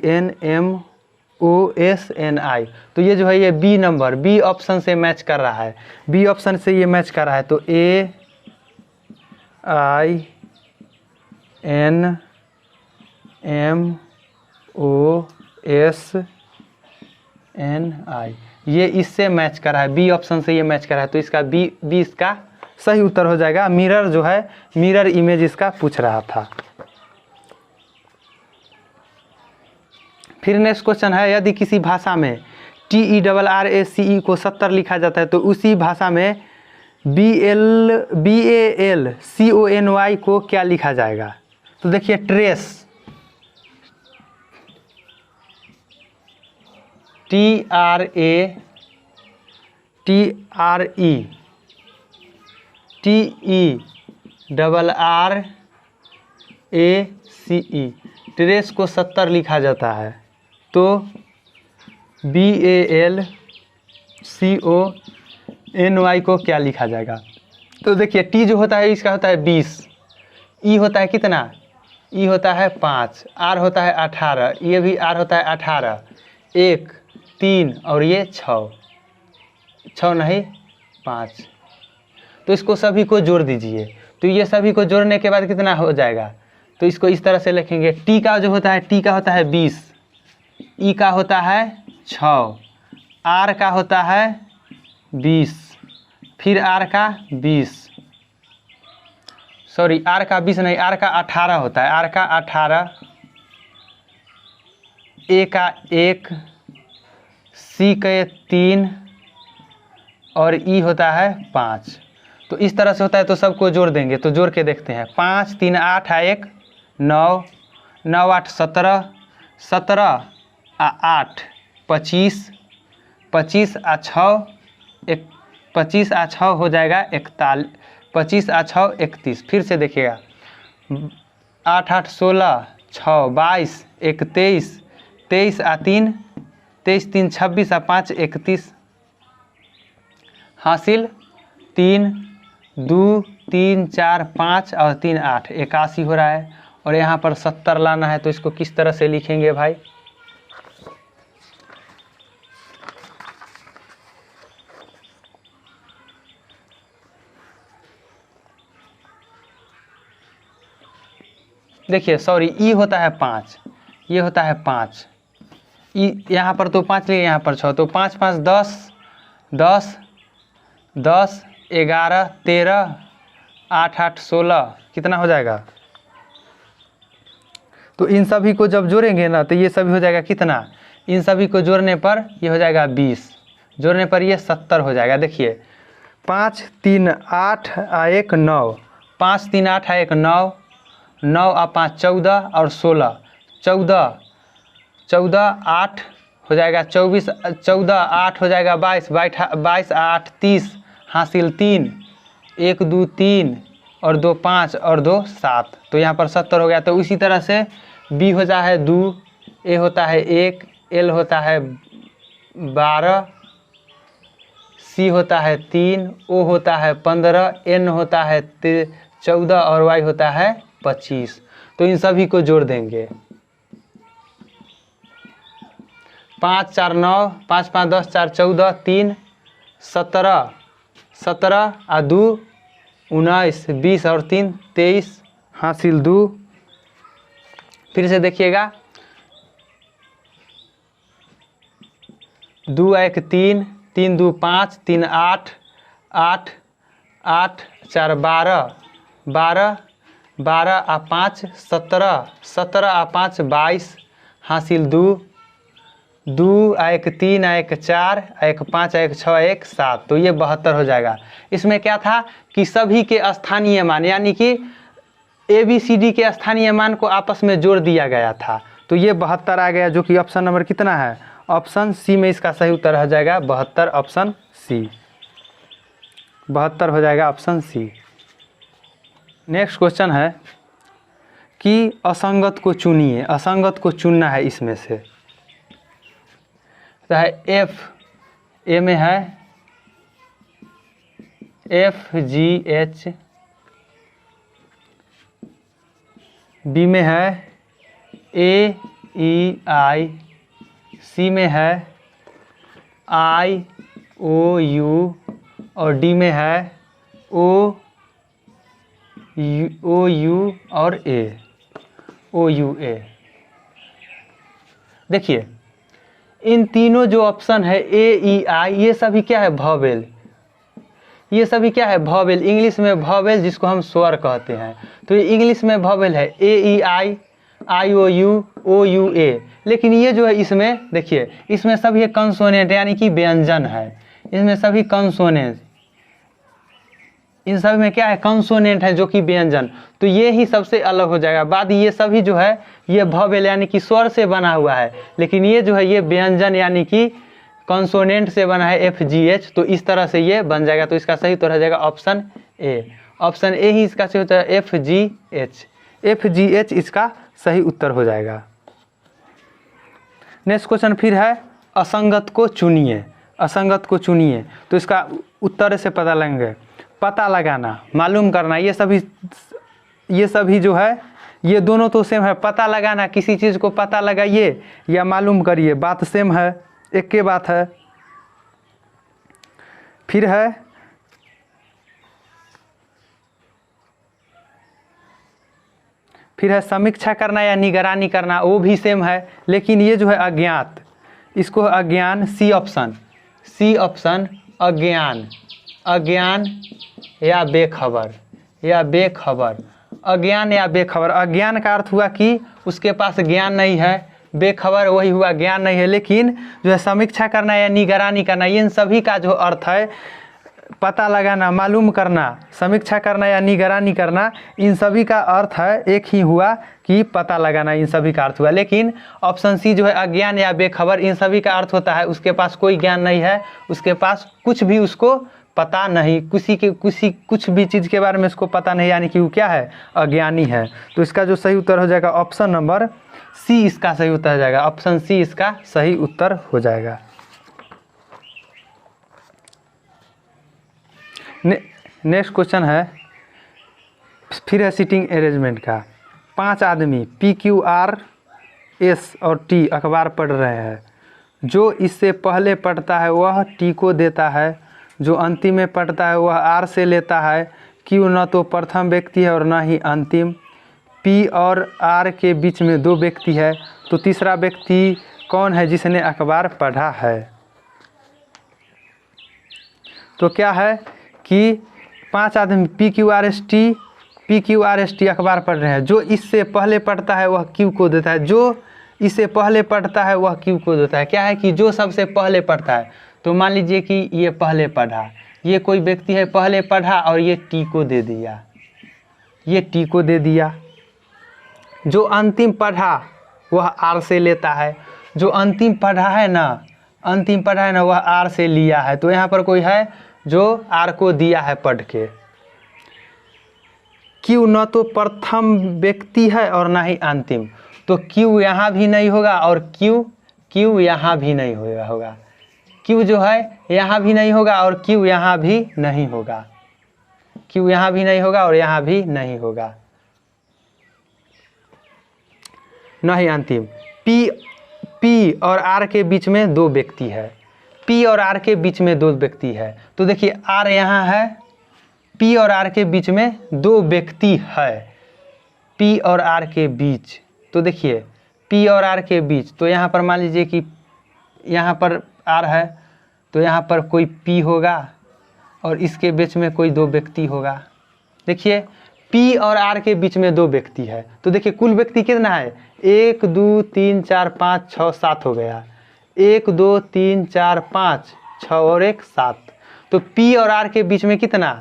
N M O S N I, तो ये जो है ये बी नंबर, बी ऑप्शन से मैच कर रहा है, बी ऑप्शन से ये मैच कर रहा है। तो ए आई एन MOSNI, ये इससे मैच कर रहा है, बी ऑप्शन से ये मैच कर रहा है, तो इसका बी इसका सही उत्तर हो जाएगा। मिरर जो है, मिरर इमेज इसका पूछ रहा था। फिर नेक्स्ट क्वेश्चन है, यदि किसी भाषा में TERRACE को 70 लिखा जाता है तो उसी भाषा में BALCONY को क्या लिखा जाएगा? तो देखिए ट्रेस, TRESSE, ट्रेस को 70 लिखा जाता है, तो BALCONY को क्या लिखा जाएगा? तो देखिए टी जो होता है इसका होता है 20, ई होता है कितना? ई होता है 5, आर होता है 18, ये भी आर होता है 18, 1 3 और ये 6 नहीं 5। तो इसको सभी को जोड़ दीजिए, तो ये सभी को जोड़ने के बाद कितना हो जाएगा? तो इसको इस तरह से लिखेंगे, टी का जो होता है, टी का होता है 20, ई का होता है 6, आर का होता है 20, फिर आर का 20, सॉरी आर का 20 नहीं, आर का 18 होता है, आर का 18, ए का 1, सी के 3 और ई होता है 5। तो इस तरह से होता है, तो सबको जोड़ देंगे, तो जोड़ के देखते हैं। 5 3 8 1 9, 9 8 17, 17 आ 8 25, 25 आ 6 25 आ 6 हो जाएगा 41, 25 आ 6 31। फिर से देखिएगा, 8 8 16, 6 22, 1 23, 23 आ 3 23 3 26 आ 5 31, हासिल 3 2 3 4 5 और 3 8, 81 हो रहा है। और यहाँ पर 70 लाना है, तो इसको किस तरह से लिखेंगे भाई? देखिए सॉरी, ई होता है 5, ये होता है 5, ई यहाँ पर तो 5 लिए, यहाँ पर 6, तो 5 5 10 10 10 11 13 8 8 16, कितना हो जाएगा? तो इन सभी को जब जोड़ेंगे ना, तो ये सभी हो जाएगा कितना? इन सभी को जोड़ने पर ये हो जाएगा 20, जोड़ने पर ये 70 हो जाएगा। देखिए 5 3 8 आ 1 9, 5 3 8 आ 1 9, 9 आ 5 14 और 16, 14 14 8 हो जाएगा 24, 14 8 हो जाएगा 22, 22 8 30, हासिल 3, 1 2 3 और 2 5 और 2 7, तो यहाँ पर 70 हो गया। तो इसी तरह से बी होता है 2, ए होता है 1, एल होता है 12, सी होता है 3, ओ होता है 15, एन होता है 14 और वाई होता है 25। तो इन सभी को जोड़ देंगे, 5 4 9, 5 5 10 4 14 3 17, 17 आ 2 19, 20 और 3 23, हासिल 2। फिर से देखिएगा, 2 1 3, 3 2 5, 3 8 8 8 4 12, 12 12 आ 5 17, 17 आ 5 22, हासिल 2 2 आ 1 3 आ 1 4 आ 1 5 आ 1 6 आ 1 7, तो ये 72 हो जाएगा। इसमें क्या था कि सभी के स्थानीय मान, यानी कि ABCD के स्थानीय मान को आपस में जोड़ दिया गया था, तो ये 72 आ गया, जो कि ऑप्शन नंबर कितना है? ऑप्शन सी में इसका सही उत्तर हो जाएगा 72, ऑप्शन सी 72 हो जाएगा, ऑप्शन सी। नेक्स्ट क्वेश्चन है कि असंगत को चुनिए, असंगत को चुनना है इसमें से। तो है एफ, ए में है FGH, बी में है AEI, सी में है IOU और डी में है OU और OUA। देखिए इन तीनों जो ऑप्शन है ए ई आई, ये सभी क्या है वॉवेल, ये सभी क्या है वॉवेल, इंग्लिश में वॉवेल जिसको हम स्वर कहते हैं। तो ये इंग्लिश में वॉवेल है ए ई आई, आई ओ यू ए। लेकिन ये जो है इसमें देखिए इसमें सभी कंसोनेंट यानी कि व्यंजन है, इसमें सभी कंसोनेंट, इन सब में क्या है कंसोनेंट है जो कि व्यंजन। तो ये ही सबसे अलग हो जाएगा। बाद ये सभी जो है ये वॉवेल यानी कि स्वर से बना हुआ है, लेकिन ये जो है ये व्यंजन यानी कि कंसोनेंट से बना है एफ जी एच। तो इस तरह से ये बन जाएगा। तो इसका सही उत्तर हो जाएगा ऑप्शन ए। ऑप्शन ए ही इसका सही होता है F G H. F G H इसका सही उत्तर हो जाएगा। नेक्स्ट क्वेश्चन फिर है असंगत को चुनिए। असंगत को चुनिए तो इसका उत्तर से पता लगेंगे। पता लगाना, मालूम करना, ये सभी जो है ये दोनों तो सेम है। पता लगाना, किसी चीज़ को पता लगाइए या मालूम करिए, बात सेम है, एक के बात है। फिर है समीक्षा करना या निगरानी करना, वो भी सेम है। लेकिन ये जो है अज्ञात, इसको अज्ञान, सी ऑप्शन अज्ञान, अज्ञान या बेखबर, अज्ञान या बेखबर। अज्ञान का अर्थ हुआ कि उसके पास ज्ञान नहीं है, बेखबर वही हुआ ज्ञान नहीं है। लेकिन जो है समीक्षा करना या निगरानी करना, इन सभी का जो अर्थ है पता लगाना, मालूम करना, समीक्षा करना या निगरानी करना, इन सभी का अर्थ है एक ही हुआ कि पता लगाना, इन सभी का अर्थ हुआ। लेकिन ऑप्शन सी जो है अज्ञान या बेखबर, इन सभी का अर्थ होता है उसके पास कोई ज्ञान नहीं है, उसके पास कुछ भी उसको पता नहीं, कुछ भी चीज़ के बारे में उसको पता नहीं, यानी कि वो क्या है अज्ञानी है। तो इसका जो सही उत्तर हो जाएगा ऑप्शन नंबर सी इसका सही उत्तर हो जाएगा। ऑप्शन सी इसका सही उत्तर हो जाएगा। नेक्स्ट क्वेश्चन है फिर है सीटिंग अरेंजमेंट का। 5 आदमी पी क्यू आर एस और टी अखबार पढ़ रहे हैं। जो इससे पहले पढ़ता है वह टी को देता है, जो अंतिम में पढ़ता है वह आर से लेता है। क्यू न तो प्रथम व्यक्ति है और न ही अंतिम। पी और आर के बीच में 2 व्यक्ति है, तो तीसरा व्यक्ति कौन है जिसने अखबार पढ़ा है। तो क्या है कि 5 आदमी P Q R S T अखबार पढ़ रहे हैं। जो इससे पहले पढ़ता है वह क्यू को देता है, जो इससे पहले पढ़ता है वह क्यू को देता है। क्या है कि जो सबसे पहले पढ़ता है, तो मान लीजिए कि ये पहले पढ़ा, ये कोई व्यक्ति है पहले पढ़ा और ये टी को दे दिया, ये टी को दे दिया। जो अंतिम पढ़ा वह आर से लेता है, जो अंतिम पढ़ा है ना वह आर से लिया है। तो यहाँ पर कोई है जो आर को दिया है पढ़ के। क्यू न तो प्रथम व्यक्ति है और ना ही अंतिम, तो क्यू यहाँ भी नहीं होगा और क्यू यहाँ भी नहीं होगा। क्यू जो है यहाँ भी नहीं होगा और क्यू यहाँ भी नहीं होगा, क्यू यहाँ भी नहीं होगा और यहाँ भी नहीं होगा, न ही अंतिम। पी और आर के बीच में 2 व्यक्ति है, पी और आर के बीच में 2 व्यक्ति है। तो देखिए आर यहाँ है, पी और आर के बीच में 2 व्यक्ति है, पी और आर के बीच। तो देखिए पी और आर के बीच, तो यहाँ पर मान लीजिए कि यहाँ पर आर है, तो यहाँ पर कोई पी होगा और इसके बीच में कोई 2 व्यक्ति होगा। देखिए पी और आर के बीच में 2 व्यक्ति है, तो देखिए कुल व्यक्ति कितना है 1 2 3 4 5 6 7 हो गया, 1 2 3 4 5 6 और 1 7। तो पी और आर के बीच में कितना,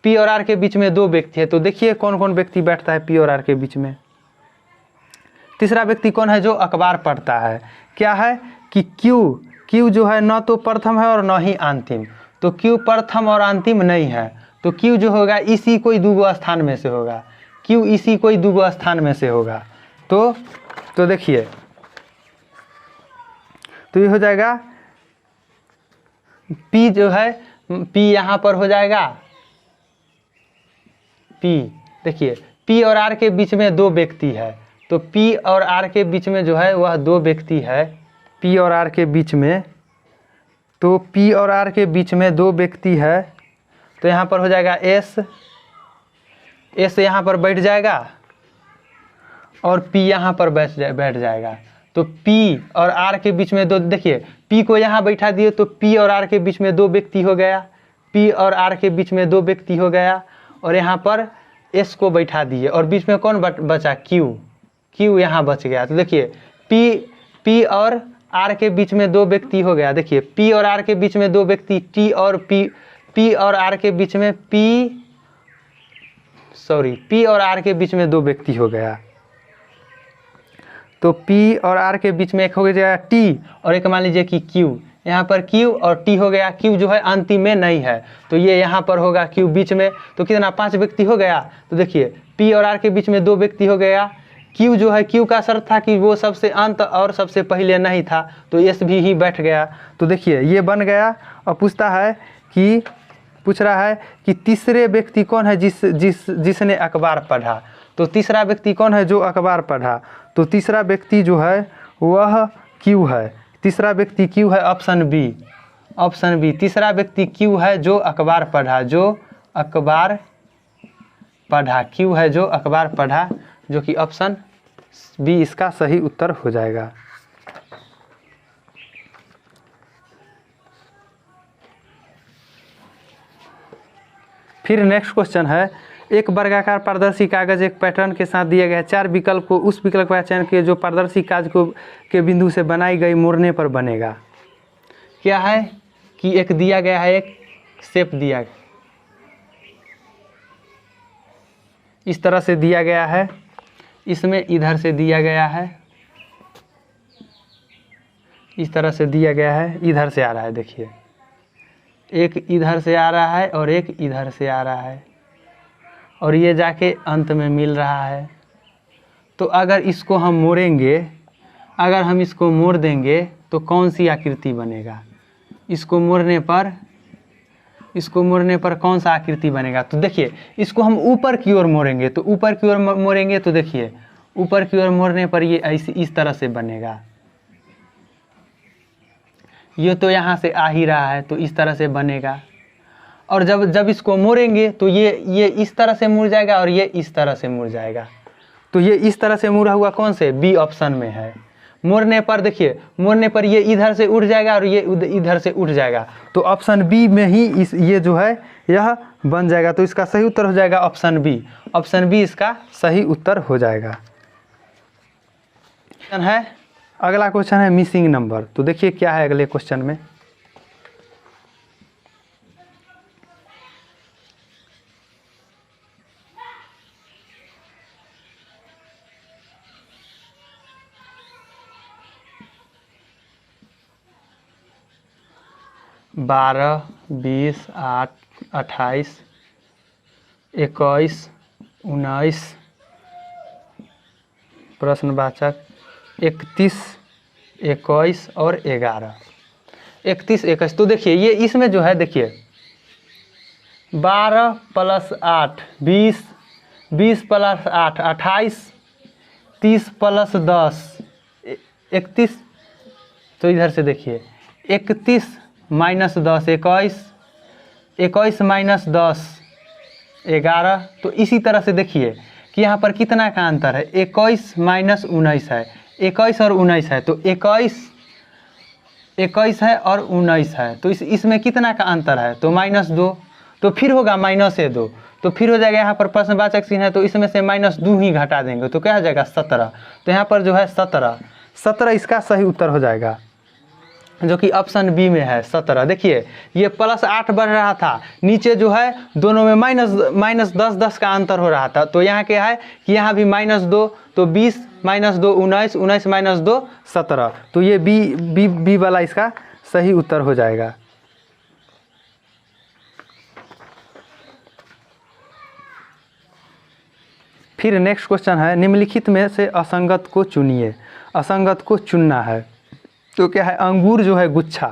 पी और आर के बीच में 2 व्यक्ति है। तो देखिए कौन कौन व्यक्ति बैठता है पी और आर के बीच में। तीसरा व्यक्ति कौन है, जो अखबार पढ़ता है। क्या है कि क्यू जो है न तो प्रथम है और न ही अंतिम, तो क्यू प्रथम और अंतिम नहीं है, तो क्यू जो होगा इसी कोई 2 स्थान में से होगा, क्यू इसी कोई 2 स्थान में से होगा। तो देखिए तो ये हो जाएगा पी जो है, पी यहाँ पर हो जाएगा पी। देखिए पी और आर के बीच में 2 व्यक्ति है, तो पी और आर के बीच में जो है वह 2 व्यक्ति है, पी और आर के बीच में, तो पी और आर के बीच में 2 व्यक्ति है। तो यहाँ पर हो जाएगा एस यहाँ पर बैठ जाएगा और पी यहाँ पर बैठ जाएगा। तो P और R के बीच में दो, देखिए P को यहाँ बैठा दिए तो P और R के बीच में दो व्यक्ति हो गया, P और R के बीच में दो व्यक्ति हो गया, और यहाँ पर S को बैठा दिए और बीच में कौन बचा, Q यहाँ बच गया। तो देखिए P और R के बीच में दो व्यक्ति हो गया, देखिए P और R के बीच में दो व्यक्ति, P और R के बीच में P और R के बीच में दो व्यक्ति हो गया। तो P और R के बीच में एक हो गया T और एक मान लीजिए कि Q, यहाँ पर Q और T हो गया। Q जो है अंतिम में नहीं है तो ये यहाँ पर होगा Q बीच में, तो कितना 5 व्यक्ति हो गया। तो देखिए P और R के बीच में 2 व्यक्ति हो गया। Q जो है, Q का शर्त था कि वो सबसे अंत और सबसे पहले नहीं था, तो S भी ही बैठ गया। तो देखिए ये बन गया। और पूछ रहा है कि तीसरे व्यक्ति कौन है जिसने अखबार पढ़ा। तो तीसरा व्यक्ति कौन है जो अखबार पढ़ा, तो तीसरा व्यक्ति जो है वह Q है। तीसरा व्यक्ति Q है, ऑप्शन बी। तीसरा व्यक्ति Q है जो अखबार पढ़ा, Q है जो अखबार पढ़ा, जो कि ऑप्शन बी इसका सही उत्तर हो जाएगा। फिर नेक्स्ट क्वेश्चन है, एक वर्गाकार पारदर्शी कागज एक पैटर्न के साथ दिया गया है, 4 विकल्प को उस विकल्प का चयन किए जो पारदर्शी कागज को के बिंदु से बनाई गई मोड़ने पर बनेगा। क्या है कि एक दिया गया है, एक शेप दिया गया, इस तरह से दिया गया है, इसमें इधर से दिया गया है, इस तरह से दिया गया है, इधर से आ रहा है, देखिए एक इधर से आ रहा है और एक इधर से आ रहा है, और ये जाके अंत में मिल रहा है। तो अगर इसको हम मोड़ेंगे, अगर हम इसको मोड़ देंगे तो कौन सी आकृति बनेगा, इसको मोड़ने पर कौन सा आकृति बनेगा। तो देखिए इसको हम ऊपर की ओर मोड़ेंगे, तो ऊपर की ओर मोड़ेंगे तो देखिए ऊपर की ओर मोड़ने पर ये ऐसे इस तरह से बनेगा। ये तो यहाँ से आ ही रहा है तो इस तरह से बनेगा, और जब इसको मोड़ेंगे तो ये इस तरह से मुड़ जाएगा और ये इस तरह से मुड़ जाएगा। तो ये इस तरह से मुड़ा हुआ कौन से, बी ऑप्शन में है। मोड़ने पर देखिए, मोड़ने पर ये इधर से उठ जाएगा और ये इधर से उठ जाएगा, तो ऑप्शन बी में ही ये जो है यह बन जाएगा। तो इसका सही उत्तर हो जाएगा ऑप्शन बी। ऑप्शन बी इसका सही उत्तर हो जाएगा। अगला क्वेश्चन है मिसिंग नंबर। तो देखिए क्या है अगले क्वेश्चन में, बारह, 20, 8, 28, 21, 19, प्रश्नवाचक 31, 21 और 11, 31, 21। तो देखिए ये इसमें जो है, देखिए 12 + 8 20, 20 + 8 28, 30 + 10 31। तो इधर से देखिए 31 - 10 21, 21 - 10 11। तो इसी तरह से देखिए कि यहाँ पर कितना का अंतर है, 21 - 19 है, 21 और 19 है, तो 21 है और 19 है, तो इसमें कितना का अंतर है, तो -2। तो फिर होगा -2, तो फिर हो जाएगा यहाँ पर प्रश्नवाचक चिन्ह है, तो इसमें से -2 ही घटा देंगे तो क्या हो जाएगा 17। तो यहाँ पर जो है 17 इसका सही उत्तर हो जाएगा, जो कि ऑप्शन बी में है 17। देखिए ये +8 बढ़ रहा था, नीचे जो है दोनों में -10 का अंतर हो रहा था, तो यहाँ क्या है कि यहाँ भी -2, तो 20 - 2 19, 19 - 2 17। तो ये बी वाला इसका सही उत्तर हो जाएगा। फिर नेक्स्ट क्वेश्चन है, निम्नलिखित में से असंगत को चुनिए। असंगत को चुनना है, तो क्या है, अंगूर जो है गुच्छा,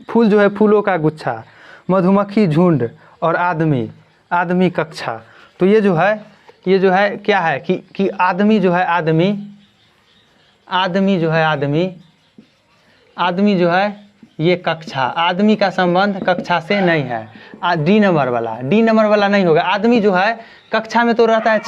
फूल जो है फूलों का गुच्छा, मधुमक्खी झुंड और आदमी कक्षा। तो ये जो है क्या है कि आदमी जो है आदमी जो है ये कक्षा, आदमी का संबंध कक्षा से नहीं है, डी नंबर वाला नहीं होगा। आदमी जो है कक्षा में तो रहता है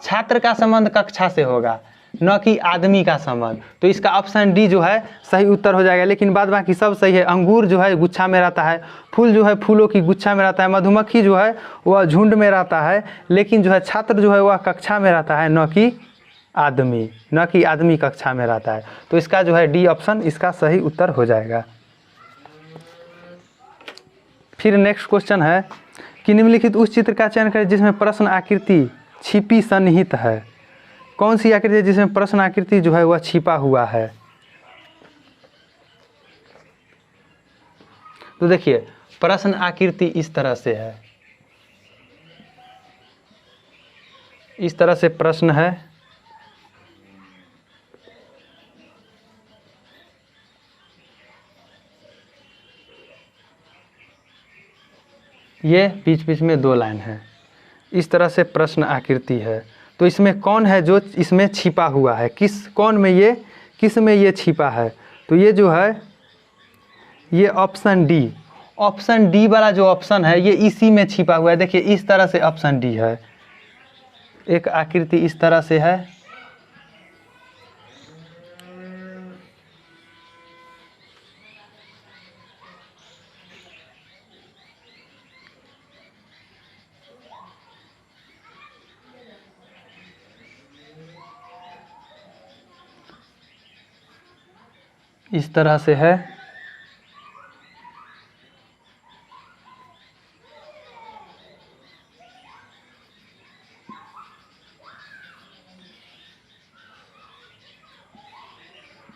छात्र का संबंध कक्षा से होगा, न कि आदमी का संबंध। तो इसका ऑप्शन डी जो है सही उत्तर हो जाएगा। लेकिन बाद बाकी सब सही है। अंगूर जो है गुच्छा में रहता है, फूल जो है फूलों की गुच्छा में रहता है, मधुमक्खी जो है वह झुंड में रहता है, लेकिन जो है छात्र जो है वह कक्षा में रहता है, न कि आदमी कक्षा में रहता है। तो इसका जो है डी ऑप्शन इसका सही उत्तर हो जाएगा। फिर नेक्स्ट क्वेश्चन है कि निम्नलिखित उस चित्र का चयन करें जिसमें प्रश्न आकृति छिपी सन्निहित है। कौन सी आकृति है जिसमें प्रश्न आकृति जो है वह छिपा हुआ है? तो देखिए प्रश्न आकृति इस तरह से है, इस तरह से प्रश्न है, ये बीच बीच में 2 लाइन है, इस तरह से प्रश्न आकृति है। तो इसमें कौन है जो इसमें छिपा हुआ है, किस में ये छिपा है? तो ये जो है ये ऑप्शन डी वाला जो ऑप्शन है ये इसी में छिपा हुआ है। देखिए इस तरह से ऑप्शन डी है, एक आकृति इस तरह से है, इस तरह से है,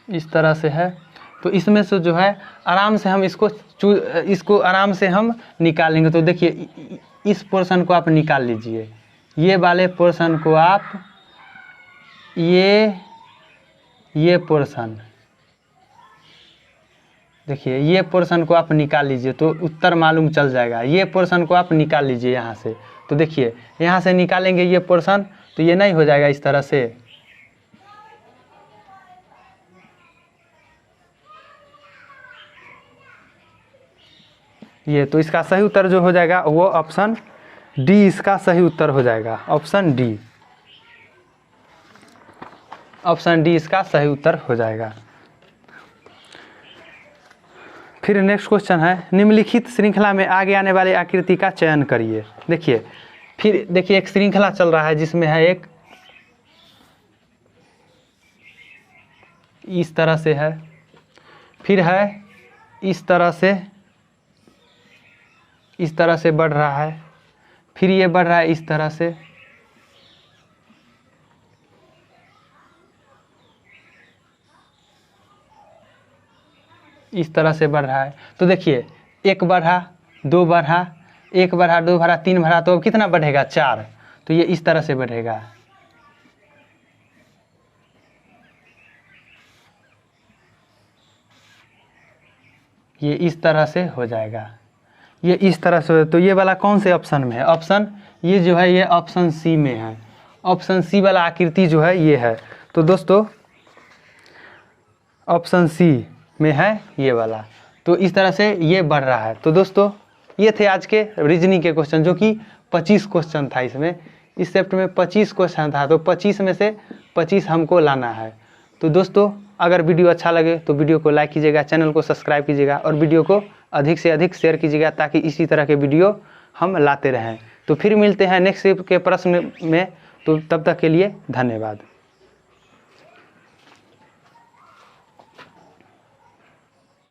इस तरह से है। तो इसमें से जो है आराम से हम इसको आराम से हम निकालेंगे। तो देखिए इस पोर्शन को आप निकाल लीजिए, ये वाले पोर्शन को आप ये पोर्शन देखिए, ये पोर्शन को आप निकाल लीजिए तो उत्तर मालूम चल जाएगा। ये पोर्शन को आप निकाल लीजिए यहाँ से, तो देखिए यहाँ से निकालेंगे ये पोर्शन तो ये नहीं हो जाएगा इस तरह से। ये तो इसका सही उत्तर जो हो जाएगा वो ऑप्शन डी इसका सही उत्तर हो जाएगा। ऑप्शन डी इसका सही उत्तर हो जाएगा। फिर नेक्स्ट क्वेश्चन है निम्नलिखित श्रृंखला में आगे आने वाले आकृति का चयन करिए। देखिए फिर देखिए एक श्रृंखला चल रहा है जिसमें है एक इस तरह से है, फिर है इस तरह से बढ़ रहा है, फिर ये बढ़ रहा है इस तरह से, इस तरह से बढ़ रहा है। तो देखिए एक बढ़ा, 2 बढ़ा, 1 बढ़ा, 2 बढ़ा, 3 बढ़ा, तो अब कितना बढ़ेगा? 4। तो ये इस तरह से बढ़ेगा, ये इस तरह से हो जाएगा, ये इस तरह से। तो ये वाला कौन से ऑप्शन में है? ऑप्शन ये जो है ये ऑप्शन सी में है। ऑप्शन सी वाला आकृति जो है ये है। तो दोस्तों ऑप्शन सी में है ये वाला। तो इस तरह से ये बढ़ रहा है। तो दोस्तों ये थे आज के रीजनिंग के क्वेश्चन, जो कि 25 क्वेश्चन था इसमें। इस सेप्ट में 25 क्वेश्चन था, तो 25 में से 25 हमको लाना है। तो दोस्तों अगर वीडियो अच्छा लगे तो वीडियो को लाइक कीजिएगा, चैनल को सब्सक्राइब कीजिएगा और वीडियो को अधिक से अधिक शेयर कीजिएगा, ताकि इसी तरह के वीडियो हम लाते रहें। तो फिर मिलते हैं नेक्स्ट के प्रश्न में। तो तब तक के लिए धन्यवाद।